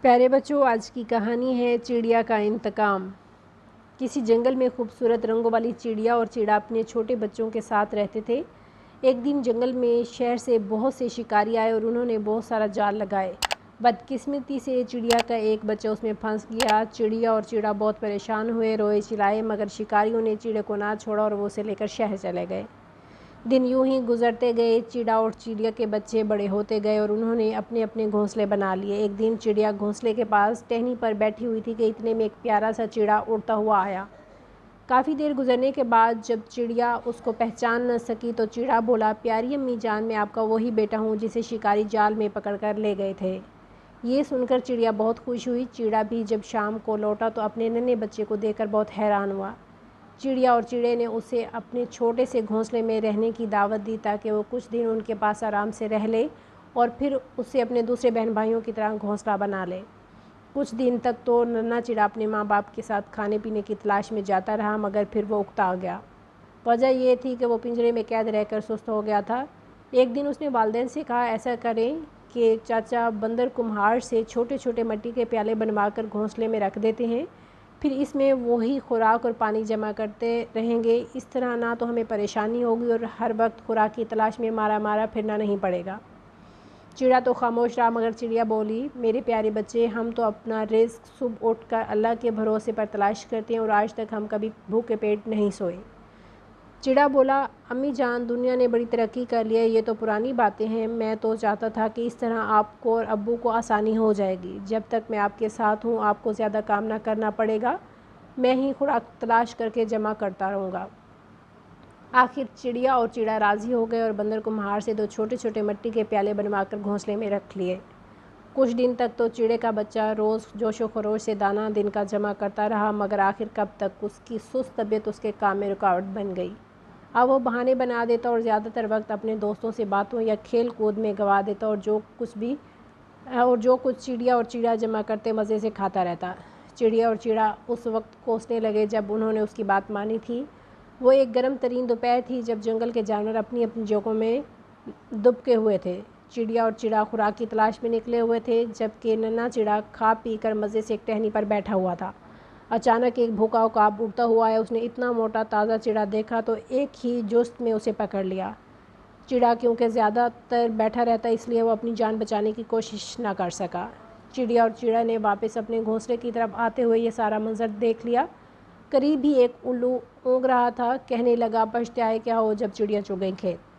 پیارے بچوں، آج کی کہانی ہے چڑیا کا انتقام۔ کسی جنگل میں خوبصورت رنگوں والی چڑیا اور چڑا اپنے چھوٹے بچوں کے ساتھ رہتے تھے۔ ایک دن جنگل میں شہر سے بہت سے شکاری آئے اور انہوں نے بہت سارا جال لگائے۔ بدقسمتی سے چڑیا کا ایک بچہ اس میں پھنس گیا۔ چڑیا اور چڑا بہت پریشان ہوئے، روئے چلائے، مگر شکاریوں نے چڑے کو نہ چھوڑا اور وہ اسے لے کر شہر چلے گئے۔ دن یوں ہی گزرتے گئے۔ چڑا اور چڑیا کے بچے بڑے ہوتے گئے اور انہوں نے اپنے اپنے گھونسلے بنا لیے۔ ایک دن چڑیا گھونسلے کے پاس ٹہنی پر بیٹھی ہوئی تھی کہ اتنے میں ایک پیارا سا چڑا اڑتا ہوا آیا۔ کافی دیر گزرنے کے بعد جب چڑیا اس کو پہچان نہ سکی تو چڑا بولا، پیاری امی جان، میں آپ کا وہی بیٹا ہوں جسے شکاری جال میں پکڑ کر لے گئے تھے۔ یہ سن کر چڑیا بہت خوش ہوئی۔ چڑا بھی جب شام کو لوٹا تو اپنے ننھے بچے کو دیکھ کر بہت حیران ہوا۔ چڑیا اور چڑے نے اسے اپنے چھوٹے سے گھونسلے میں رہنے کی دعوت دی تاکہ وہ کچھ دن ان کے پاس آرام سے رہ لے اور پھر اسے اپنے دوسرے بہن بھائیوں کی طرح گھونسلہ بنا لے۔ کچھ دن تک تو ننھا چڑا اپنے ماں باپ کے ساتھ کھانے پینے کی تلاش میں جاتا رہا، مگر پھر وہ اکتا گیا۔ وجہ یہ تھی کہ وہ پنجرے میں قید رہ کر سست ہو گیا تھا۔ ایک دن اس نے والدین سے کہا، ایسا کریں کہ چاچا بندر کمہار سے چھوٹے چھوٹے مٹی کے پیالے بنوا کر گھونسلے میں رکھ دیتے ہیں، پھر اس میں وہی خوراک اور پانی جمع کرتے رہیں گے۔ اس طرح نہ تو ہمیں پریشانی ہوگی اور ہر وقت خوراک کی تلاش میں مارا مارا پھرنا نہیں پڑے گا۔ چڑا تو خاموش رہا، مگر چڑیا بولی، میرے پیارے بچے، ہم تو اپنا رزق صبح اٹھ کر اللہ کے بھروسے پر تلاش کرتے ہیں اور آج تک ہم کبھی بھوکے پیٹ نہیں سوئے۔ چڑا بولا، امی جان، دنیا نے بڑی ترقی کر لی ہے، یہ تو پرانی باتیں ہیں۔ میں تو چاہتا تھا کہ اس طرح آپ کو اور ابو کو آسانی ہو جائے گی۔ جب تک میں آپ کے ساتھ ہوں آپ کو زیادہ کام نہ کرنا پڑے گا، میں ہی خوراک تلاش کر کے جمع کرتا رہوں گا۔ آخر چڑیا اور چڑا راضی ہو گئے اور بندر کمہار سے 2 چھوٹے چھوٹے مٹی کے پیالے بنوا کر گھونسلے میں رکھ لیے۔ کچھ دن تک تو چڑے کا بچہ روز جوش و خروش سے دانہ دن کا جمع کرتا رہا، مگر آخر کب تک اس کی سست طبیعت اس کے کام میں رکاوٹ بن گئی۔ اب وہ بہانے بنا دیتا اور زیادہ تر وقت اپنے دوستوں سے باتوں یا کھیل کود میں گنوا دیتا اور جو کچھ چڑیا اور چڑا جمع کرتے مزے سے کھاتا رہتا۔ چڑیا اور چڑا اس وقت کوسنے لگے جب انہوں نے اس کی بات مانی تھی۔ وہ ایک گرم ترین دوپہر تھی جب جنگل کے جانور اپنی اپنی جگہوں میں دبکے ہوئے تھے۔ چڑیا اور چڑا خوراک کی تلاش میں نکلے ہوئے تھے، جبکہ ننھا چڑا کھا پی کر مزے سے ایک ٹہنی پر بیٹھا ہوا تھا۔ اچانک ایک بھوکا عقاب اڑتا ہوا آیا۔ اس نے اتنا موٹا تازہ چڑا دیکھا تو ایک ہی جست میں اسے پکڑ لیا۔ چڑا کیونکہ زیادہ تر بیٹھا رہتا اس لیے وہ اپنی جان بچانے کی کوشش نہ کر سکا۔ چڑیا اور چڑا نے واپس اپنے گھونسلے کی طرف آتے ہوئے یہ سارا منظر دیکھ لیا۔ قریب ہی ایک الو اونگ رہا تھا، کہنے لگا، پچھتے آئے کیا ہو جب چڑیاں چگ گئیں کھیت۔